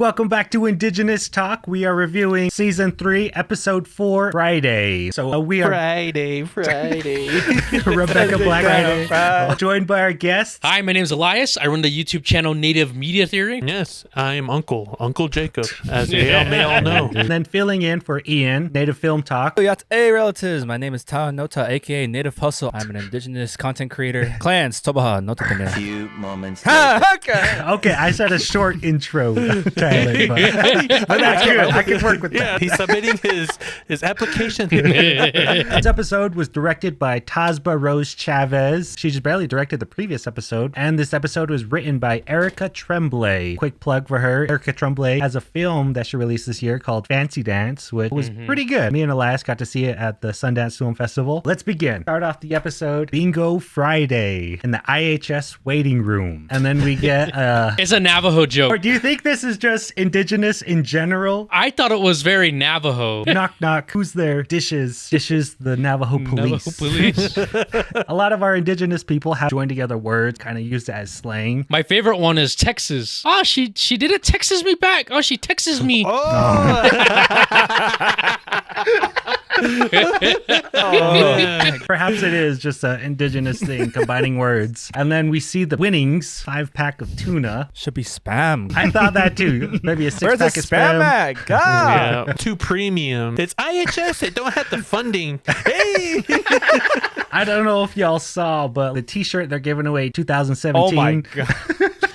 Welcome back to Indigenous Talk. We are reviewing Season 3, Episode 4, Friday. So we are... Friday. Rebecca Black, joined by our guests. Hi, my name is Elias. I run the YouTube channel Native Media Theory. Yes, I'm Uncle Jacob, as you may all know. And then filling in for Ian, Native Film Talk. Hey relatives, my name is Ta Nota, aka Native Hustle. I'm an Indigenous content creator. Clans, Tobaha, Nota Tene. Few moments later. Okay, I said a short intro, Tyler, but that's good. I can work with that. He's submitting his application. This episode was directed by Tasba Rose Chavez. She just barely directed the previous episode. And this episode was written by Erica Tremblay. Quick plug for her. Erica Tremblay has a film that she released this year called Fancy Dance, which was pretty good. Me and Elias got to see it at the Sundance Film Festival. Let's begin. Start off the episode, Bingo Friday, in the IHS waiting room. And then we get... It's a Navajo joke. Or do you think this is just Indigenous in general? I thought it was very Navajo. Knock, knock. Who's there? Dishes, the Navajo police. Navajo police. A lot of our Indigenous people have joined together words, kind of used it as slang. My favorite one is Texas. Oh, she didn't Texas me back. Oh, she Texas me. Perhaps it is just an Indigenous thing, combining words. And then we see the winnings, 5-pack of tuna. Should be spam. I thought that too. Maybe a 6-pack Where's the of spam at? God. Yeah, too premium. It's IHS. They don't have the funding. Hey. I don't know if y'all saw, but the t-shirt they're giving away 2017. Oh my God.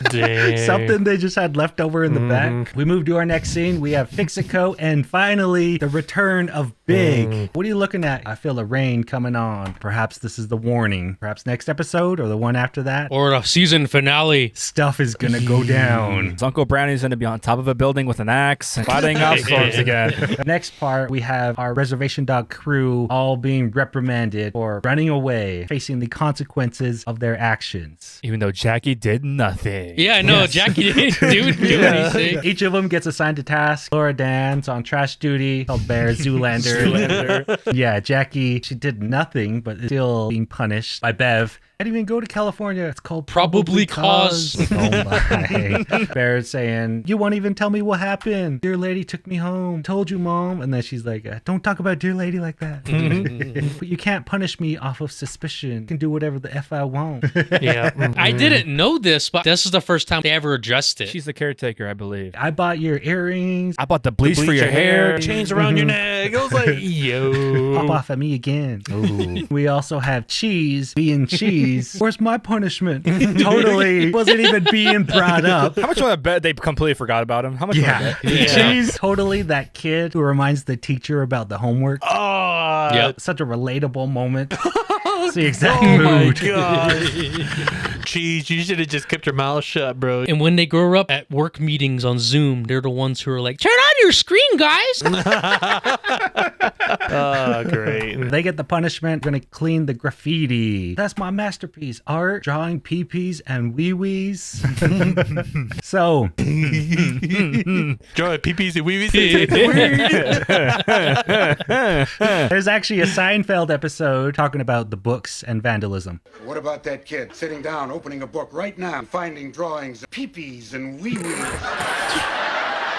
Dang. Something they just had left over in the back. We move to our next scene. We have Fixico and finally the return of Big. What are you looking at? I feel the rain coming on. Perhaps this is the warning. Perhaps next episode or the one after that. Or a season finale. Stuff is gonna go down. Uncle Brownie's going to be on top of a building with an axe and fighting off storms again. Next part, we have our Reservation Dog crew all being reprimanded for running away, facing the consequences of their actions. Even though Jackie did nothing. Yeah, I know. Yes. Jackie didn't do anything. Each of them gets assigned a task. Laura Dan's on trash duty, called Bear Zoolander. Yeah, Jackie, she did nothing, but is still being punished by Bev. I didn't even go to California. It's called Probably Cause. Oh my. Bear's saying, you won't even tell me what happened. Dear lady took me home. Told you, Mom. And then she's like, don't talk about dear lady like that. But you can't punish me off of suspicion. You can do whatever the F I want. Yeah. I didn't know this, but this is the first time they ever addressed it. She's the caretaker, I believe. I bought your earrings. I bought the bleach for your hair. Chains around your neck. I was like, yo. Pop off at me again. Ooh. We also have Cheese being Cheese. Where's my punishment? Totally wasn't even being brought up. How much want to bet they completely forgot about him? How much Yeah. want to bet? Cheese, totally that kid who reminds the teacher about the homework. Oh. Yep. Such a relatable moment. It's the exact Oh my mood. God. Jeez, you should have just kept your mouth shut, bro. And when they grow up at work meetings on Zoom, they're the ones who are like, turn on your screen, guys. Oh, great. They get the punishment. Gonna clean the graffiti. That's my masterpiece. Art, drawing pee-pees and wee-wees. So, Joy, pee-pees and wee-wees. there's actually a Seinfeld episode talking about the books and vandalism. What about that kid sitting down, opening a book right now, and finding drawings of pee-pees and wee-wees?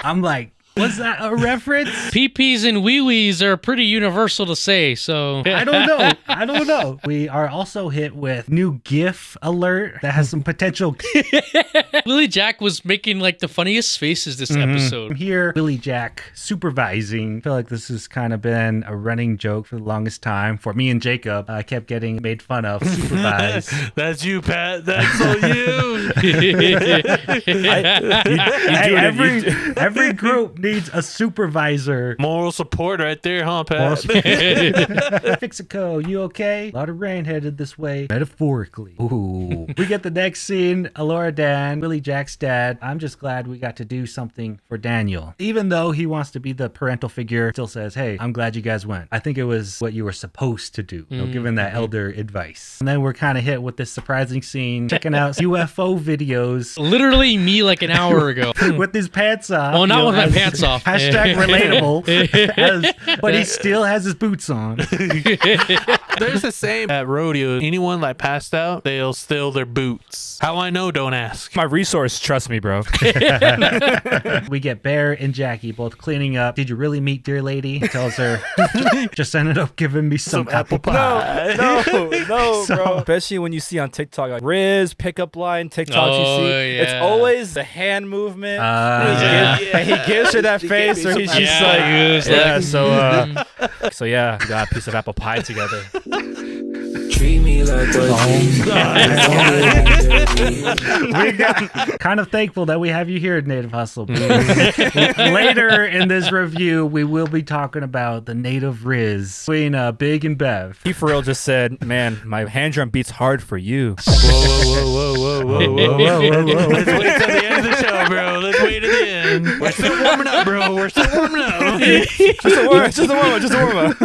I'm like, was that a reference? Pee-pees and wee-wees are pretty universal to say, so... I don't know. We are also hit with new GIF alert that has some potential. Willie Jack was making like the funniest faces this episode. Here, Willie Jack supervising. I feel like this has kind of been a running joke for the longest time. For me and Jacob, I kept getting made fun of. Supervise. That's you, Pat. That's all you. Every group needs a supervisor. Moral support right there, huh, Pat? Fixico, you okay? A lot of rain headed this way, metaphorically. Ooh. We get the next scene. Alora Dan, Willie Jack's dad. I'm just glad we got to do something for Daniel. Even though he wants to be the parental figure, still says, hey, I'm glad you guys went. I think it was what you were supposed to do, given that elder advice. And then we're kind of hit with this surprising scene, checking out UFO videos. Literally me like an hour ago. With his pants on. Well, not with my pants pants off. Hashtag relatable. But he still has his boots on. There's the same at rodeo. Anyone like passed out, they'll steal their boots. How I know? Don't ask. My resource, trust me, bro. We get Bear and Jackie both cleaning up. Did you really meet Dear Lady? He tells her, just ended up giving me some apple pie. No, bro. Especially when you see on TikTok, like Riz pickup line TikToks you see. yeah. It's always the hand movement. yeah. And he gives her that face, or he's just so yeah, we got a piece of apple pie together. Treat me like We got kind of thankful that we have you here, Native Hustle. Later in this review, we will be talking about the Native Riz between Big and Bev. He for real just said, "Man, my hand drum beats hard for you." Whoa. Let's wait till the end of the show, bro. Let's wait to the end. We're still warming up, bro. We're still warming up. Just a warm up.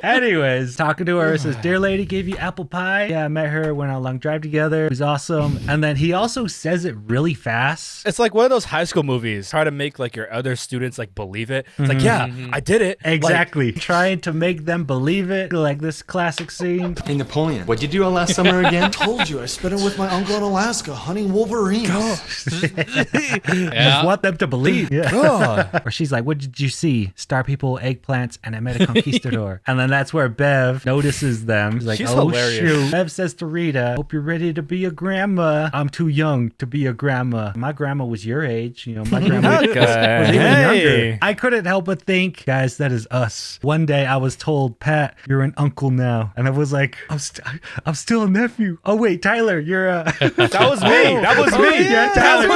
Anyways, talking to her, says, Dear Lady gave you apple pie. Yeah, I met her, went on a long drive together. It was awesome. And then he also says it really fast. It's like one of those high school movies. Try to make like your other students like believe it. It's like, yeah, I did it. Exactly. Trying to make them believe it. Like this classic scene. Hey, Napoleon, what'd you do all last summer again? Told you, I spent it with my uncle in Alaska hunting wolverines. Just want them to believe. Yeah. Or she's like, what did you see? Star people, eggplants, and I met a conquistador. And then that's where Bev notices them. She's like, She's oh, hilarious. shoot. Bev says to Rita, hope you're ready to be a grandma. I'm too young to be a grandma. My grandma was your age. You know, my grandma was even younger. I couldn't help but think, guys, that is us. One day I was told, Pat, you're an uncle now. And I was like, I'm still a nephew. Oh, wait, Tyler, you're a... That was me. That was me. Yeah, Tyler.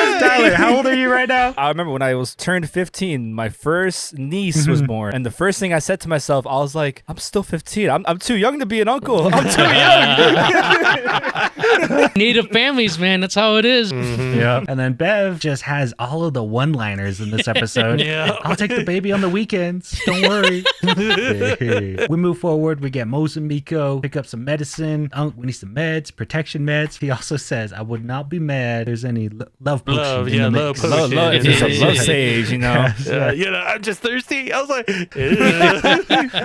How old are you right now? I remember when I was turned 15, my first niece was born. And the first thing I said to myself, I was like, I'm still 15. I'm too young to be an uncle. I'm too young. Native families, man. That's how it is. Yeah. And then Bev just has all of the one-liners in this episode. Yeah. I'll take the baby on the weekends. Don't worry. We move forward. We get Mose and Miko pick up some medicine. We need some meds, protection meds. He also says, I would not be mad there's any love potion. Love, in yeah, the love mix. potion. It's some love sage, you know. You know, I'm just thirsty. I was like,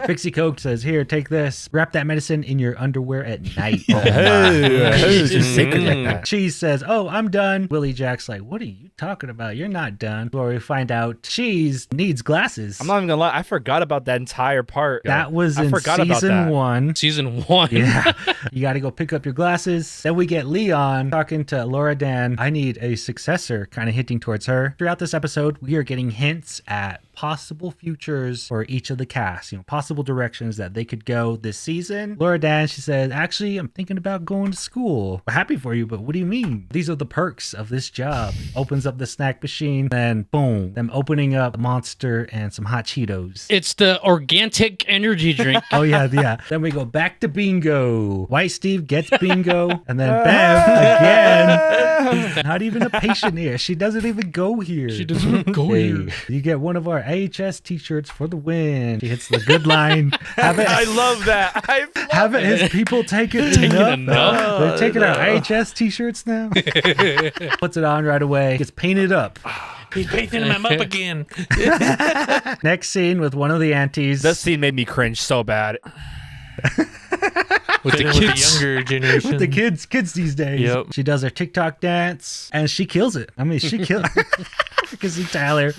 Pixie Coke says, here, take this. Wrap that medicine in your underwear at night. Just sacred like that. She says, oh, I'm done. Willie Jack's like, what are you talking about? You're not done. Where we find out Cheese needs glasses. I'm not even gonna lie. I forgot about that entire part. That was I in forgot about season that. 1. Season 1. Yeah. You got to go pick up your glasses. Then we get Leon talking to Laura Dan. I need a successor, kind of hinting towards her. Throughout this episode, we are getting hints at possible futures for each of the cast, possible directions that they could go this season. Laura Dan, she said, actually, I'm thinking about going to school. We're happy for you, but what do you mean? These are the perks of this job. Opens up the snack machine, then boom, them opening up a Monster and some hot Cheetos. It's the organic energy drink. Oh, yeah. Then we go back to bingo. White Steve gets bingo. And then Bev again. Not even a patient here. She doesn't even go here. She doesn't go here. You get one of our AHS t-shirts for the win. She hits the good line. I love that. Haven't his people taken enough? They're taking our AHS t-shirts now. Puts it on right away. Gets painted up. he's painting him up again. Next scene with one of the aunties. This scene made me cringe so bad. With the younger generation. With the kids these days. Yep. She does her TikTok dance and she kills it. I mean, she kills I can see Tyler.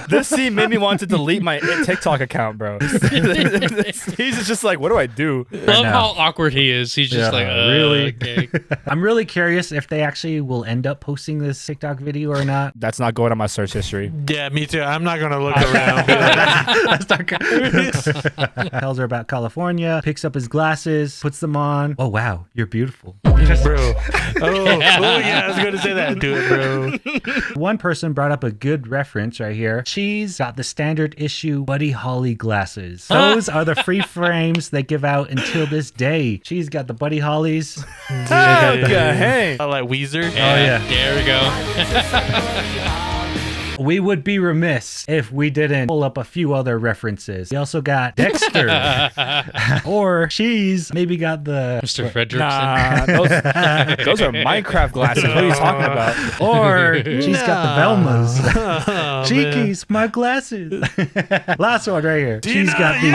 This scene made me want to delete my TikTok account, bro. He's just like, what do I do? Love how awkward he is. He's just like, really? Okay. I'm really curious if they actually will end up posting this TikTok video or not. That's not going on my search history. Yeah, me too. I'm not going to look around. That's not good. Tells her about California, picks up his glasses, puts them on. Oh, wow, you're beautiful. Bro. Oh, yeah, I was going to say that. Do it, bro. One person brought up a good reference right here. She's got the standard issue Buddy Holly glasses. Those are the free frames they give out until this day. She's got the Buddy Hollies. Okay, hey. I like Weezer. Yeah, there we go. we would be remiss if we didn't pull up a few other references. We also got Dexter. Or she's maybe got the... Mr. Fredrickson. Nah, those are Minecraft glasses. What are you talking about? Or she's got the Velmas. Cheekies, my glasses. Last one right here. She's got the...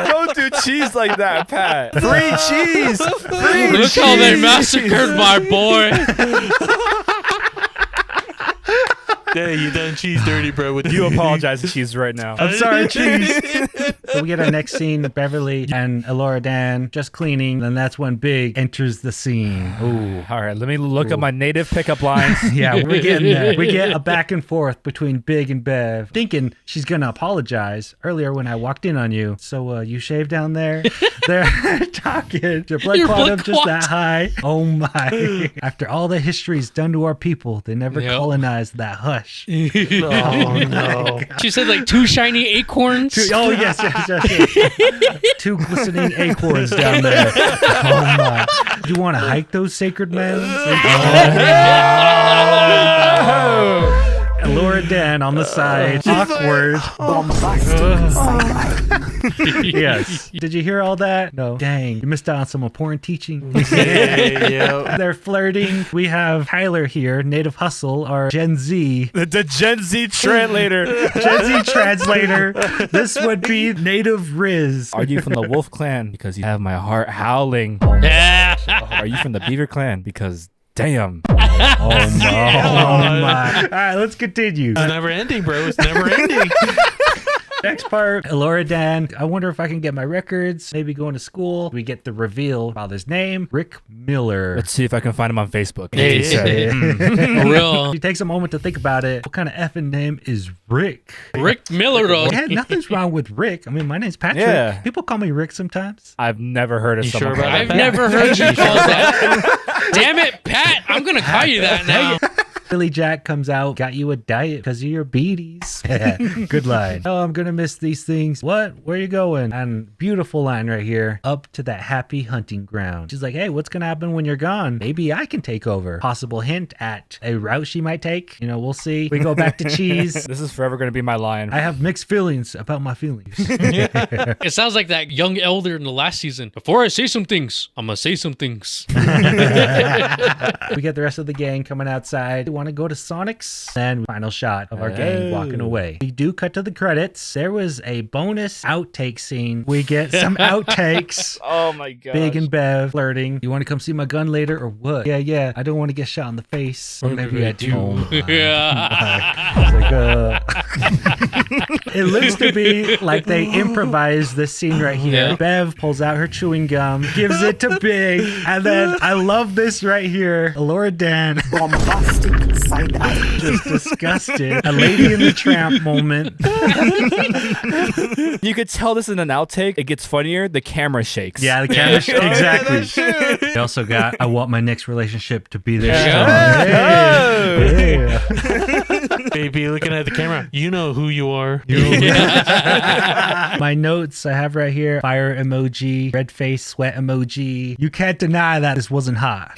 Don't do cheese like that, Pat. Free cheese. Free Look cheese. how they massacred my boy. Yeah, you done cheese dirty, bro. With You apologize to cheese right now. I'm sorry, cheese. So we get our next scene, Beverly and Elora Dan just cleaning, and that's when Big enters the scene. Ooh. All right, let me look up my native pickup lines. Yeah, we're getting there. We get a back and forth between Big and Bev, thinking she's gonna apologize earlier when I walked in on you. So you shaved down there? They're talking. Your blood Your clot blood up just clot. that high. Oh my. After all the history's done to our people, they never Yep. colonized that hush. Oh no. She said like 2 shiny acorns. Oh, yes. Two glistening acorns down there. Oh my. Do you want to hike those sacred mounds? Laura Dan on the side. Awkward. Yes. Did you hear all that? No. Dang. You missed out on some important teaching. Yeah. They're flirting. We have Tyler here, Native Hustle, our Gen Z. The Gen Z translator. Gen Z translator. This would be Native Riz. Are you from the Wolf Clan? Because you have my heart howling. Yeah. Are you from the Beaver Clan? Because damn. Oh my. All right, let's continue. It's never ending, bro. It's never ending. Next part, Elora Dan. I wonder if I can get my records. Maybe going to school. We get the reveal. Father's name, Rick Miller. Let's see if I can find him on Facebook. Hey, For real. She takes a moment to think about it. What kind of effing name is Rick? Rick Miller, though. Yeah, nothing's wrong with Rick. I mean, my name's Patrick. Yeah. People call me Rick sometimes. I've never heard of You someone sure called about that. I've never heard you call that. Damn it, Pat. I'm going to call you that now. Billy Jack comes out, got you a diet because of your beaties. Good line. Oh, I'm going to miss these things. What? Where you going? And beautiful line right here. Up to that happy hunting ground. She's like, hey, what's going to happen when you're gone? Maybe I can take over. Possible hint at a route she might take. You know, we'll see. We go back to cheese. This is forever going to be my line. I have mixed feelings about my feelings. It sounds like that young elder in the last season. Before I say some things, I'm going to say some things. We get the rest of the gang coming outside. We want to go to Sonic's. And final shot of our gang walking away. We do cut to the credits. There was a bonus outtake scene. We get some outtakes. Oh my god. Big and Bev flirting. You want to come see my gun later or what? Yeah. I don't want to get shot in the face. Or maybe I do. Yeah. It looks to be like they improvised this scene right here. Yeah. Bev pulls out her chewing gum, gives it to Big, and then I love this right here. Laura Dan. Bombastic side eye. Just disgusted. A Lady in the Tramp moment. You could tell this in an outtake. It gets funnier. The camera shakes. Yeah, the camera. Exactly. We also got, I want my next relationship to be this Yeah. strong. Hey. Baby, looking at the camera. You know who you are. My notes I have right here: fire emoji, red face, sweat emoji. You can't deny that this wasn't hot.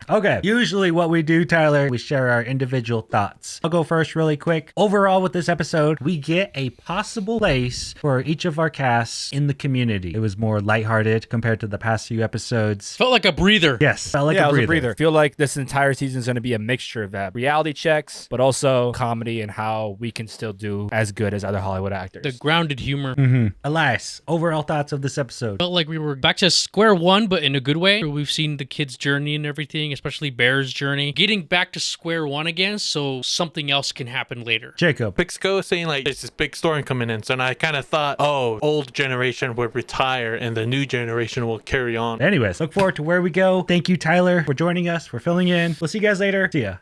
Okay, usually what we do, Tyler, we share our individual thoughts. I'll go first really quick. Overall, with this episode, we get a possible place for each of our casts in the community. It was more lighthearted compared to the past few episodes. Felt like a breather. Yes, felt like Yeah, a it was breather. a breather. I feel like this entire season is going to be a mixture of that. Reality checks, but also comedy and how we can still do as good as other Hollywood actors. The grounded humor. Elias, overall thoughts of this episode? Felt like we were back to square one, but in a good way. We've seen the kids' journey and everything, especially Bear's journey. Getting back to square one again, so something else can happen later. Jacob. Pixco saying like there's this big storm coming in, so I kind of thought, oh, old generation would retire and the new generation will carry on. Anyways, look forward to where we go. Thank you, Tyler, for joining us, for filling in. We'll see you guys later. See ya.